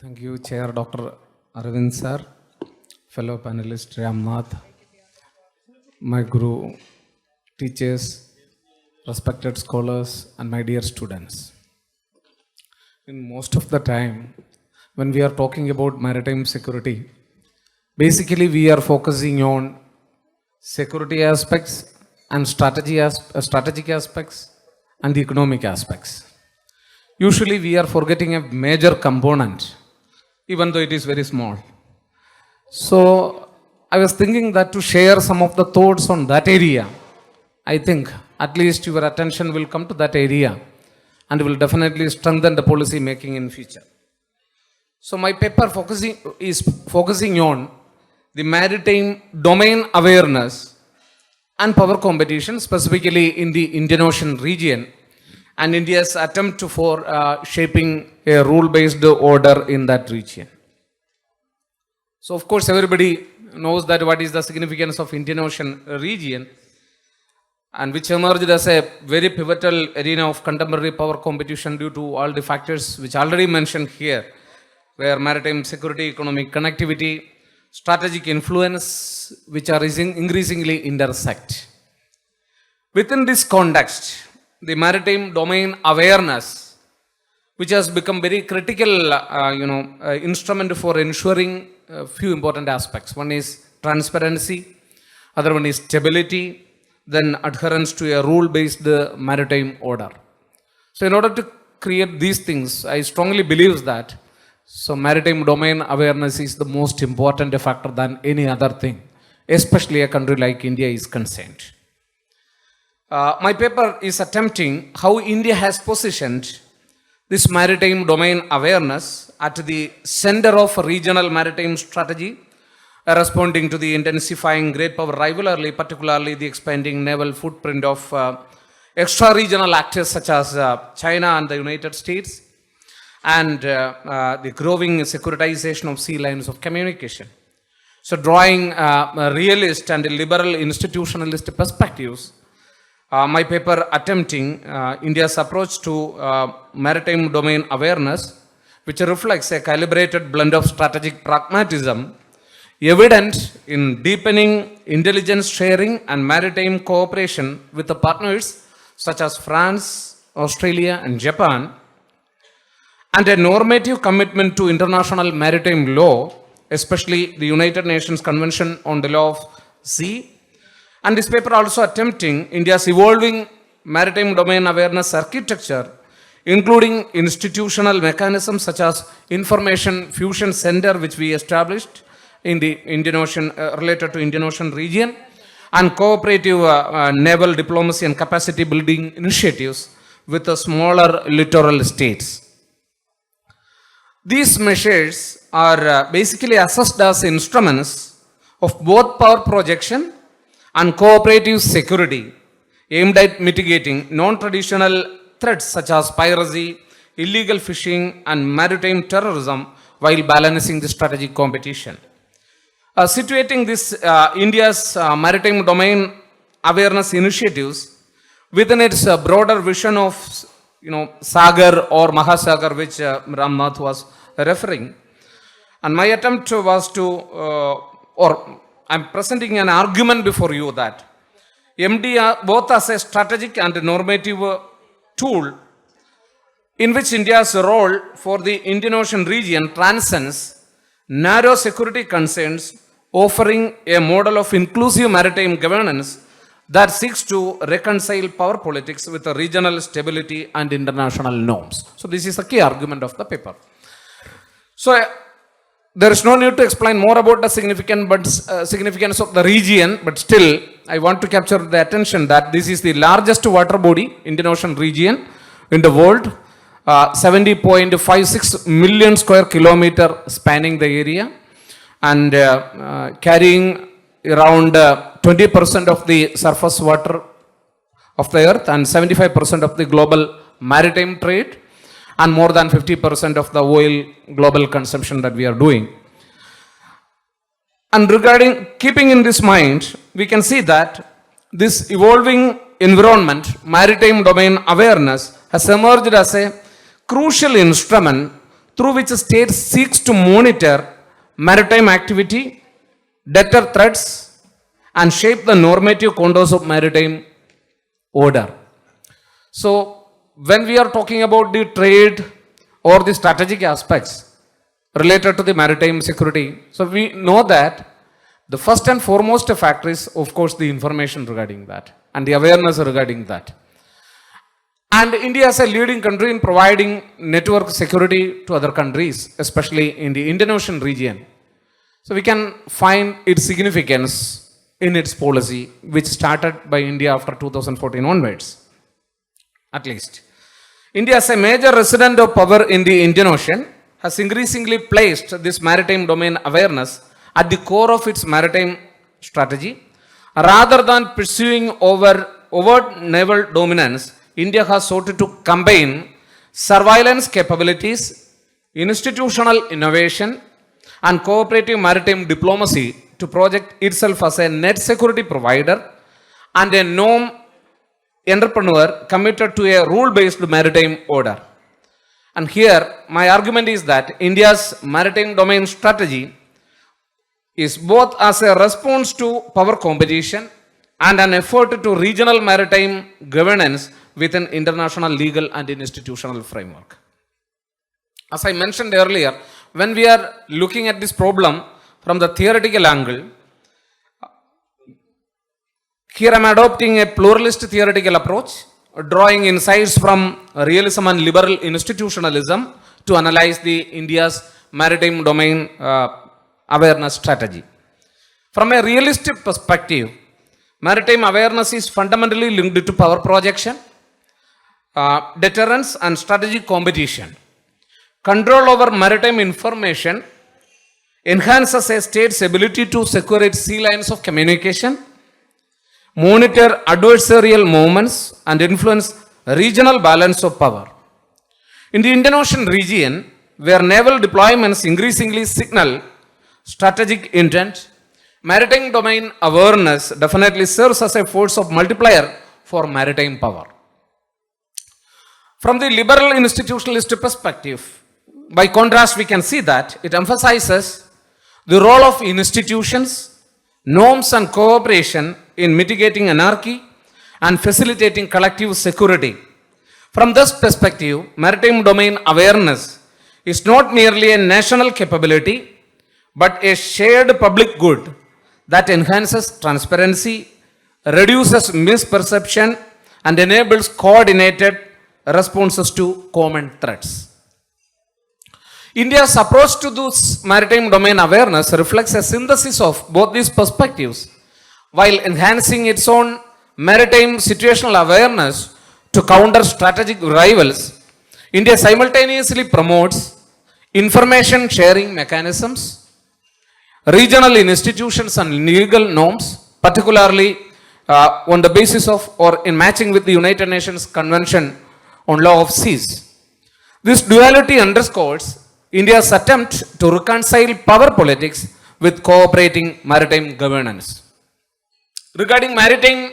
Thank you, Chair Dr. Arvind sir, fellow panelist Ramnath, my guru, teachers, respected scholars, and my dear students. In most of the time, when we are talking about maritime security, basically we are focusing on security aspects and strategic aspects and the economic aspects. Usually we are forgetting a major component, even though it is very small. So I was thinking that to share some of the thoughts on that area, I think at least your attention will come to that area and will definitely strengthen the policy making in future. So my paper is focusing on the maritime domain awareness and power competition, specifically in the Indian Ocean region, and India's attempt for shaping a rule-based order in that region. So of course everybody knows that what is the significance of Indian Ocean region, and which emerged as a very pivotal arena of contemporary power competition due to all the factors which already mentioned here, where maritime security, economic connectivity, strategic influence, which are increasingly intersect. Within this context, the maritime domain awareness, which has become very critical instrument for ensuring a few important aspects. One is transparency, other one is stability, then adherence to a rule-based maritime order. So in order to create these things, I strongly believe that maritime domain awareness is the most important factor than any other thing, especially a country like India is concerned. My paper is attempting how India has positioned this maritime domain awareness at the center of a regional maritime strategy, responding to the intensifying great power rivalry, particularly the expanding naval footprint of extra-regional actors such as China and the United States, and the growing securitization of sea lines of communication. So drawing realist and liberal institutionalist perspectives, my paper attempting India's approach to maritime domain awareness, which reflects a calibrated blend of strategic pragmatism, evident in deepening intelligence sharing and maritime cooperation with the partners such as France, Australia, and Japan, and a normative commitment to international maritime law, especially the United Nations Convention on the Law of Sea. And this paper also attempting India's evolving maritime domain awareness architecture, including institutional mechanisms such as Information Fusion Center, which we established in the Indian Ocean, related to Indian Ocean region, and cooperative naval diplomacy and capacity building initiatives with the smaller littoral states. These measures are basically assessed as instruments of both power projection and cooperative security, aimed at mitigating non-traditional threats such as piracy, illegal fishing, and maritime terrorism, while balancing the strategic competition. Situating this India's maritime domain awareness initiatives within its broader vision of Sagar or Mahasagar, which Ramnath was referring. And my attempt was to, I'm presenting an argument before you that MD both as a strategic and normative tool in which India's role for the Indian Ocean region transcends narrow security concerns, offering a model of inclusive maritime governance that seeks to reconcile power politics with regional stability and international norms. So this is the key argument of the paper. So there is no need to explain more about the significance of the region, but still I want to capture the attention that this is the largest water body, Indian Ocean region, in the world, 70.56 million square kilometer spanning the area, and carrying around 20% of the surface water of the earth and 75% of the global maritime trade, and more than 50% of the oil global consumption that we are doing. And keeping in this mind, we can see that this evolving environment, maritime domain awareness, has emerged as a crucial instrument through which states seeks to monitor maritime activity, deter threats, and shape the normative contours of maritime order. So, when we are talking about the trade or the strategic aspects related to the maritime security, so we know that the first and foremost factor is, of course, the information regarding that and the awareness regarding that. And India is a leading country in providing network security to other countries, especially in the Indian Ocean region. So we can find its significance in its policy, which started by India after 2014 onwards, at least. India, as a major resident of power in the Indian Ocean, has increasingly placed this maritime domain awareness at the core of its maritime strategy. Rather than pursuing overt naval dominance, India has sought to combine surveillance capabilities, institutional innovation, and cooperative maritime diplomacy to project itself as a net security provider and a norm entrepreneur committed to a rule-based maritime order. And here, my argument is that India's maritime domain strategy is both as a response to power competition and an effort to regional maritime governance within international legal and institutional framework. As I mentioned earlier, when we are looking at this problem from the theoretical angle, here I am adopting a pluralist theoretical approach, drawing insights from realism and liberal institutionalism to analyze the India's maritime domain awareness strategy. From a realistic perspective, maritime awareness is fundamentally linked to power projection, deterrence, and strategic competition. Control over maritime information enhances a state's ability to secure its sea lines of communication, monitor adversarial movements, and influence regional balance of power. In the Indian Ocean region, where naval deployments increasingly signal strategic intent, maritime domain awareness definitely serves as a force of multiplier for maritime power. From the liberal institutionalist perspective, by contrast, we can see that it emphasizes the role of institutions, norms, and cooperation in mitigating anarchy and facilitating collective security. From this perspective, maritime domain awareness is not merely a national capability, but a shared public good that enhances transparency, reduces misperception, and enables coordinated responses to common threats. India's approach to this maritime domain awareness reflects a synthesis of both these perspectives, while enhancing its own maritime situational awareness to counter strategic rivals. India simultaneously promotes information sharing mechanisms, regional institutions, and legal norms, particularly on the basis of or in matching with the United Nations Convention on Law of Seas. This duality underscores India's attempt to reconcile power politics with cooperating maritime governance. Regarding maritime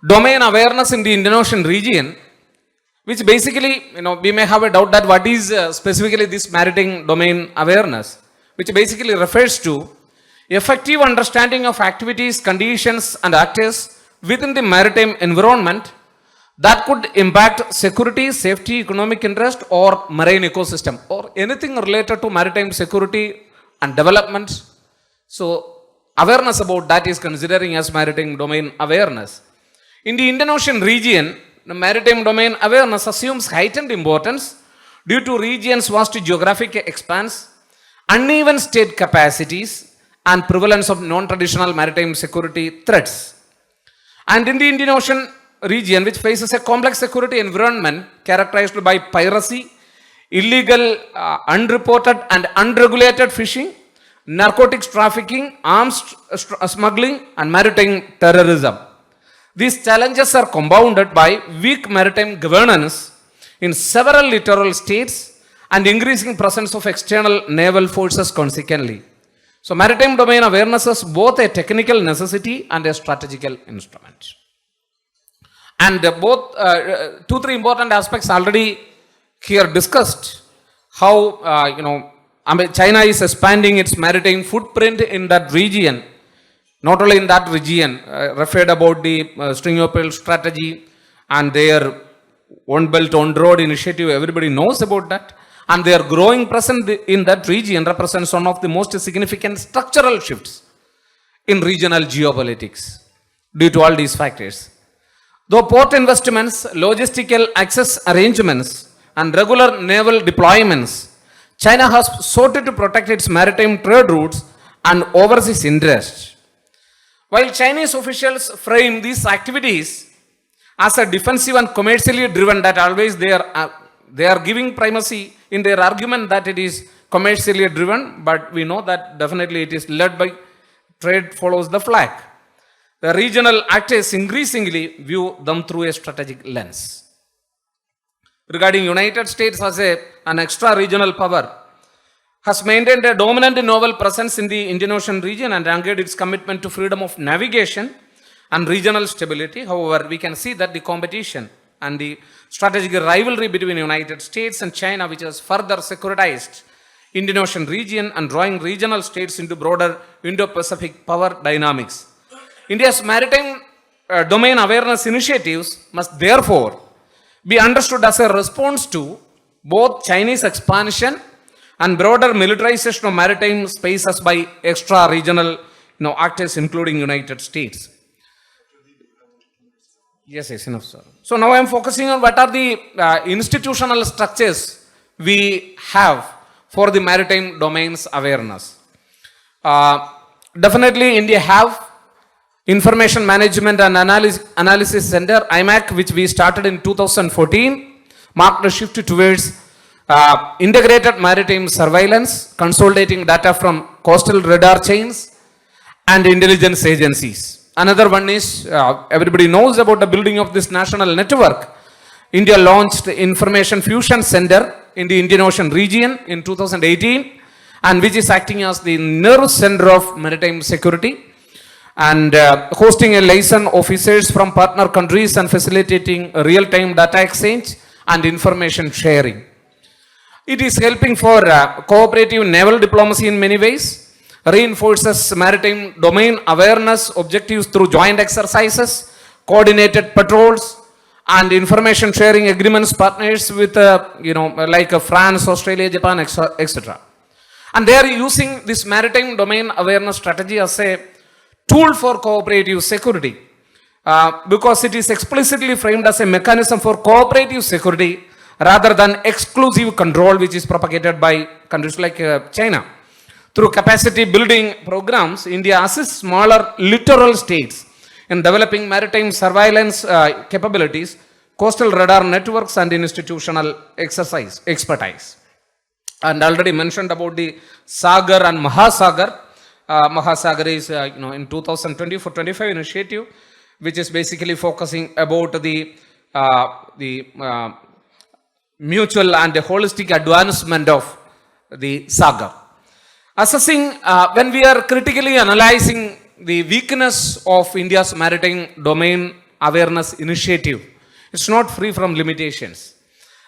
domain awareness in the Indian Ocean region, which basically, we may have a doubt that what is specifically this maritime domain awareness, which basically refers to effective understanding of activities, conditions, and actors within the maritime environment that could impact security, safety, economic interest, or marine ecosystem, or anything related to maritime security and development. So, awareness about that is considering as maritime domain awareness. In the Indian Ocean region, the maritime domain awareness assumes heightened importance due to region's vast geographic expanse, uneven state capacities, and prevalence of non-traditional maritime security threats. And in the Indian Ocean region, which faces a complex security environment characterized by piracy, illegal, unreported and unregulated fishing, narcotics trafficking, arms smuggling, and maritime terrorism. These challenges are compounded by weak maritime governance in several littoral states and increasing presence of external naval forces consequently. So, maritime domain awareness is both a technical necessity and a strategical instrument. And both 2-3 important aspects already here discussed how, China is expanding its maritime footprint in that region. Not only in that region, referred about the string of pearls strategy and their One Belt, One Road initiative, everybody knows about that. And their growing presence in that region represents one of the most significant structural shifts in regional geopolitics due to all these factors. Though port investments, logistical access arrangements, and regular naval deployments, China has sought to protect its maritime trade routes and overseas interests. While Chinese officials frame these activities as a defensive and commercially driven, that always they are giving primacy in their argument that it is commercially driven, but we know that definitely it is led by trade follows the flag. The regional actors increasingly view them through a strategic lens. Regarding United States as an extra regional power, has maintained a dominant naval presence in the Indian Ocean region and anchored its commitment to freedom of navigation and regional stability. However, we can see that the competition and the strategic rivalry between the United States and China, which has further securitized Indian Ocean region and drawing regional states into broader Indo-Pacific power dynamics. India's maritime domain awareness initiatives must therefore be understood as a response to both Chinese expansion and broader militarization of maritime spaces by extra-regional actors, including United States. Yes, enough, sir. So now I am focusing on what are the institutional structures we have for the maritime domains awareness. Definitely, India have Information Management and Analysis Center, IMAC, which we started in 2014, marked a shift towards integrated maritime surveillance, consolidating data from coastal radar chains and intelligence agencies. Another one is, everybody knows about the building of this national network. India launched the Information Fusion Center in the Indian Ocean region in 2018, and which is acting as the nerve center of maritime security and hosting a liaison officers from partner countries and facilitating real-time data exchange and information sharing. It is helping for cooperative naval diplomacy in many ways, reinforces maritime domain awareness objectives through joint exercises, coordinated patrols, and information sharing agreements partners with, like France, Australia, Japan, etc. And they are using this maritime domain awareness strategy as a tool for cooperative security because it is explicitly framed as a mechanism for cooperative security rather than exclusive control, which is propagated by countries like China. Through capacity building programs, India assists smaller littoral states in developing maritime surveillance capabilities, coastal radar networks, and institutional expertise. And already mentioned about the Sagar and Mahasagar. Mahasagar is, in 2024-25 initiative, which is basically focusing about the mutual and holistic advancement of the Sagar. Assessing, when we are critically analyzing the weakness of India's maritime domain awareness initiative, it's not free from limitations.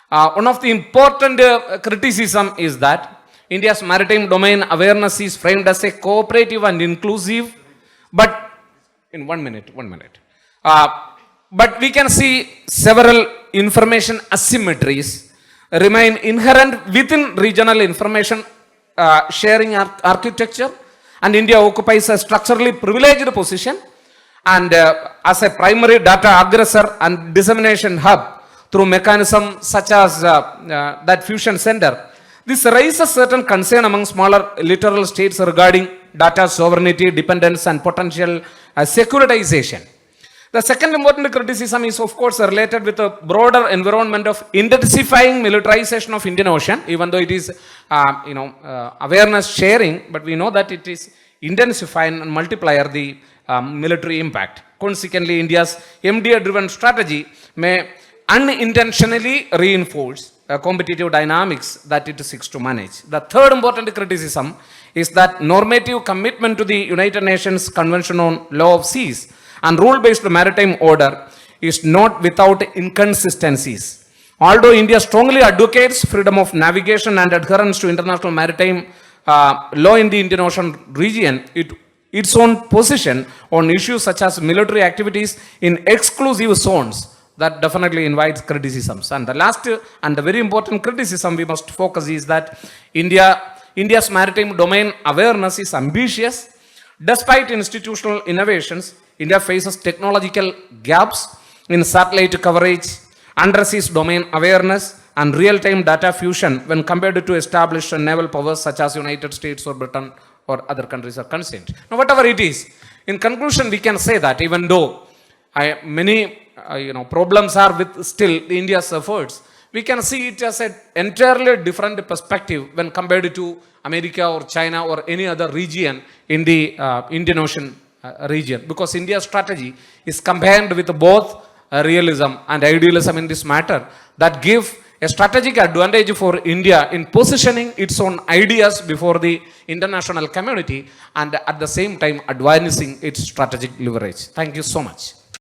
One of the important criticism is that India's maritime domain awareness is framed as a cooperative and inclusive, but in one minute. But we can see several information asymmetries remain inherent within regional information sharing architecture, and India occupies a structurally privileged position and as a primary data aggressor and dissemination hub through mechanisms such as that fusion center. This raises certain concern among smaller littoral states regarding data sovereignty, dependence, and potential securitization. The second important criticism is, of course, related with a broader environment of intensifying militarization of Indian Ocean, even though it is, awareness sharing, but we know that it is intensifying and multiplier the military impact. Consequently, India's MDA-driven strategy may unintentionally reinforce competitive dynamics that it seeks to manage. The third important criticism is that normative commitment to the United Nations Convention on Law of Seas and rule-based maritime order is not without inconsistencies. Although India strongly advocates freedom of navigation and adherence to international maritime law in the Indian Ocean region, its own position on issues such as military activities in exclusive zones, that definitely invites criticisms. And the last and the very important criticism we must focus is that India's maritime domain awareness is ambitious. Despite institutional innovations, India faces technological gaps in satellite coverage, underseas domain awareness, and real-time data fusion when compared to established naval powers such as United States or Britain or other countries are concerned. Now, whatever it is, in conclusion, we can say that even though many problems are with still India's efforts, we can see it as an entirely different perspective when compared to America or China or any other region in the Indian Ocean region, because India's strategy is combined with both realism and idealism in this matter that give a strategic advantage for India in positioning its own ideas before the international community and at the same time advancing its strategic leverage. Thank you so much.